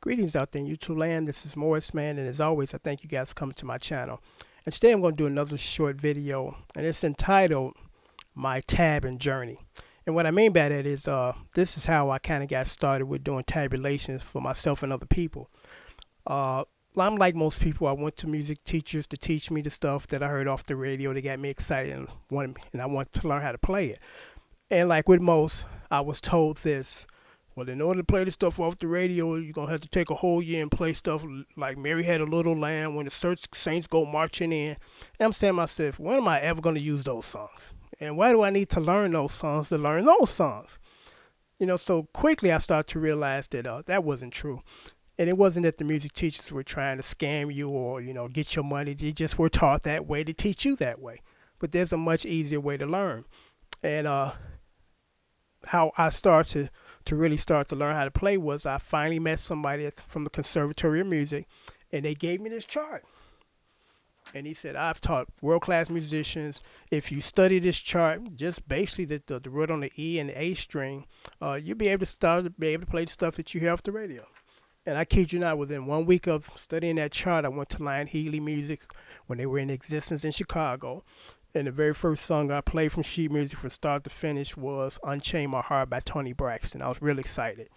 Greetings out there in YouTube land. This is Morris Man, and as always, I thank you guys for coming to my channel. And today I'm going to do another short video, and it's entitled My Tabbing Journey. And what I mean by that is, this is how I kind of got started with doing tabulations for myself and other people. I'm like most people. I went to music teachers to teach me the stuff that I heard off the radio. They got me excited and I wanted to learn how to play it. And like with most, I was told this. Well, in order to play the stuff off the radio, you're going to have to take a whole year and play stuff like Mary Had a Little Lamb, When the Saints Go Marching In. And I'm saying to myself, when am I ever going to use those songs? And why do I need to learn those songs to learn those songs? So quickly I started to realize that that wasn't true. And it wasn't that the music teachers were trying to scam you or, get your money. They just were taught that way to teach you that way. But there's a much easier way to learn. And how I started to really start to learn how to play was I finally met somebody from the Conservatory of Music, and they gave me this chart. And he said, I've taught world-class musicians. If you study this chart, just basically the root on the E and the A string, you'll be able to play the stuff that you hear off the radio. And I kid you not, within 1 week of studying that chart, I went to Lion Healy Music when they were in existence in Chicago. And the very first song I played from sheet music from start to finish was Unchain My Heart by Toni Braxton. I was really excited.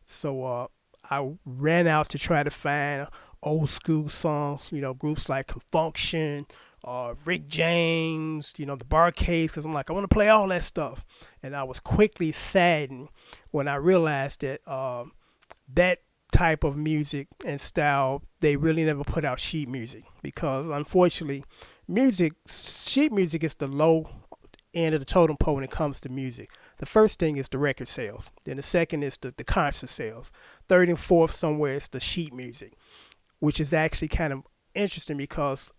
So I ran out to try to find old school songs, groups like Function, Rick James, the Bar-Kays, because I'm like, I want to play all that stuff. And I was quickly saddened when I realized that that type of music and style, they really never put out sheet music because unfortunately, sheet music is the low end of the totem pole when it comes to music. The first thing is the record sales. Then the second is the concert sales. Third and fourth somewhere is the sheet music, which is actually kind of interesting because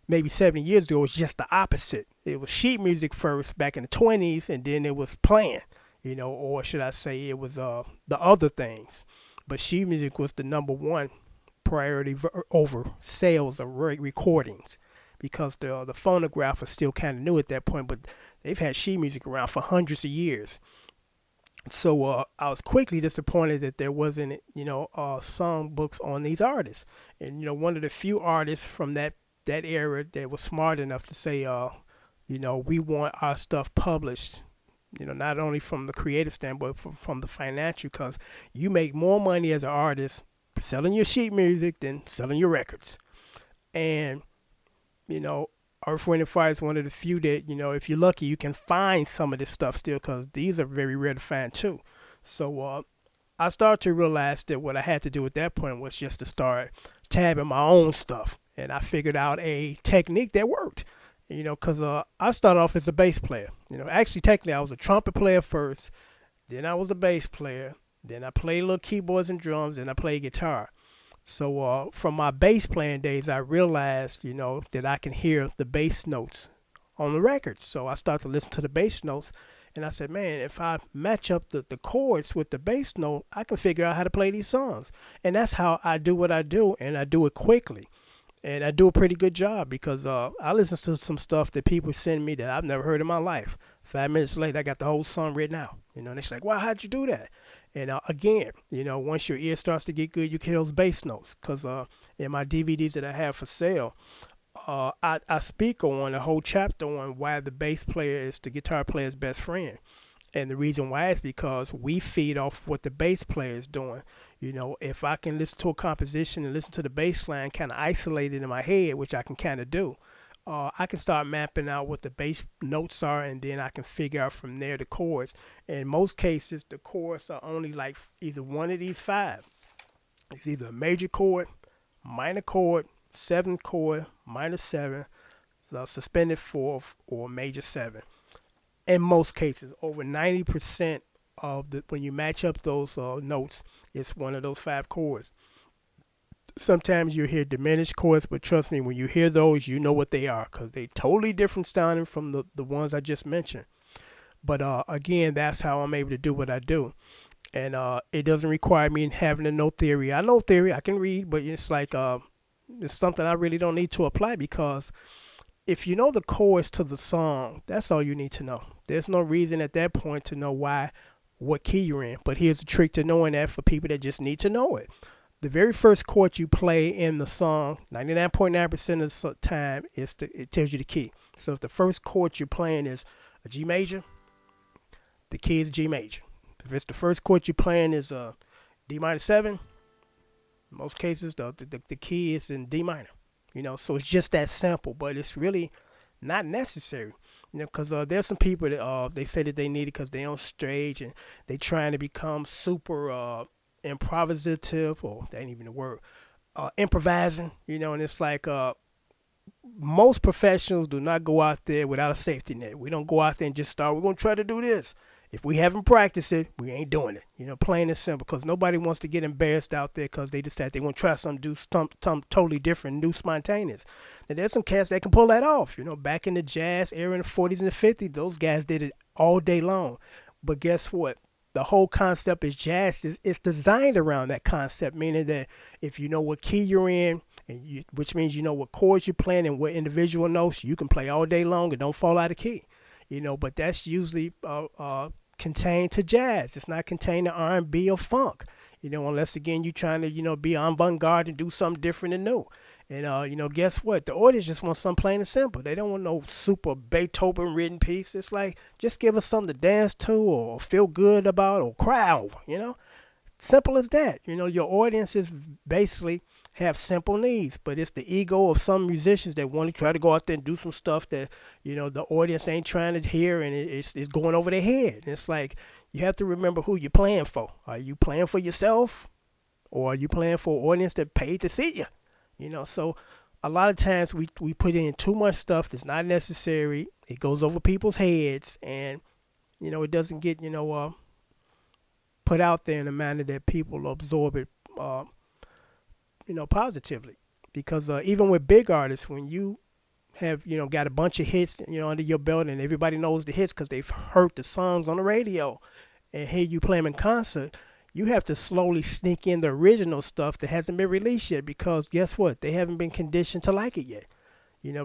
maybe 70 years ago it was just the opposite. It was sheet music first back in the 20s, and then it was playing, or should I say it was the other things. But sheet music was the number one priority over sales of recordings, because the phonograph was still kind of new at that point, but they've had sheet music around for hundreds of years. So I was quickly disappointed that there wasn't, song books on these artists. And, one of the few artists from that era that was smart enough to say, we want our stuff published, not only from the creative standpoint, but from the financial, because you make more money as an artist selling your sheet music than selling your records. And Earth, Wind, and Fire is one of the few that, if you're lucky, you can find some of this stuff still, because these are very rare to find too. So I started to realize that what I had to do at that point was just to start tabbing my own stuff. And I figured out a technique that worked, because I started off as a bass player. Actually, technically, I was a trumpet player first, then I was a bass player, then I played little keyboards and drums, then I played guitar. So from my bass playing days, I realized, that I can hear the bass notes on the records. So I started to listen to the bass notes, and I said, man, if I match up the chords with the bass note, I can figure out how to play these songs. And that's how I do what I do, and I do it quickly. And I do a pretty good job because I listen to some stuff that people send me that I've never heard in my life. 5 minutes later, I got the whole song written out. And they're like, wow, how'd you do that? And again, once your ear starts to get good, you can hear those bass notes. Because in my DVDs that I have for sale, I speak on a whole chapter on why the bass player is the guitar player's best friend. And the reason why is because we feed off what the bass player is doing. If I can listen to a composition and listen to the bass line kind of isolated in my head, which I can kind of do, I can start mapping out what the bass notes are, and then I can figure out from there the chords. In most cases, the chords are only like either one of these five. It's either a major chord, minor chord, seventh chord, minor seven, suspended fourth, or major seven. In most cases, over 90% of when you match up those notes, it's one of those five chords. Sometimes you hear diminished chords, but trust me, when you hear those, you know what they are, because they're totally different sounding from the ones I just mentioned. But again, that's how I'm able to do what I do. And it doesn't require me having to know theory. I know theory, I can read, but it's like it's something I really don't need to apply, because if you know the chords to the song, that's all you need to know. There's no reason at that point to know what key you're in. But here's the trick to knowing that for people that just need to know it. the very first chord you play in the song, 99.9% of the time, it tells you the key. So if the first chord you're playing is a G major, the key is G major. If it's the first chord you're playing is a D minor 7, in most cases the key is in D minor. So it's just that simple, but it's really not necessary. Because there's some people that they say that they need it because they're on stage and they trying to become super improvisative, or that ain't even the word, improvising. And it's like most professionals do not go out there without a safety net. We don't go out there and just start, we're going to try to do this. If we haven't practiced it, we ain't doing it. Plain and simple, because nobody wants to get embarrassed out there because they decide they want to try something, do something totally different, new, spontaneous. And there's some cats that can pull that off. Back in the jazz era in the 40s and the 50s, those guys did it all day long. But guess what? The whole concept is jazz. It's designed around that concept, meaning that if you know what key you're in, which means you know what chords you're playing and what individual notes, you can play all day long and don't fall out of key. But that's usually contained to jazz. It's not contained to R&B or funk. Unless again you're trying to be avant-garde and do something different and new. And guess what? The audience just wants something plain and simple. They don't want no super Beethoven written piece. It's like, just give us something to dance to or feel good about or cry over. Simple as that. Your audiences basically have simple needs, but it's the ego of some musicians that want to try to go out there and do some stuff that the audience ain't trying to hear, and it's going over their head. And it's like, you have to remember who you're playing for. Are you playing for yourself, or are you playing for an audience that paid to see you? So a lot of times we put in too much stuff that's not necessary. It goes over people's heads, and it doesn't get put out there in a manner that people absorb it positively. Because even with big artists, when you have got a bunch of hits under your belt, and everybody knows the hits because they've heard the songs on the radio and hear you play them in concert, you have to slowly sneak in the original stuff that hasn't been released yet, because guess what? They haven't been conditioned to like it yet.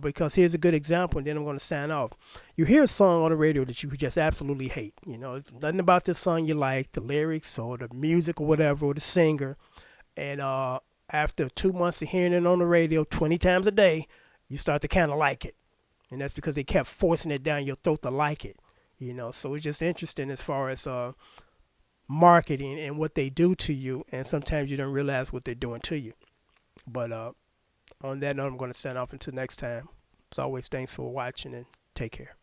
Because here's a good example, and then I'm going to sign off. You hear a song on the radio that you just absolutely hate. Nothing about this song you like, the lyrics or the music or whatever, or the singer. And after 2 months of hearing it on the radio 20 times a day, you start to kind of like it. And that's because they kept forcing it down your throat to like it. So it's just interesting as far as marketing and what they do to you. And sometimes you don't realize what they're doing to you. But on that note, I'm going to sign off until next time. As always, thanks for watching, and take care.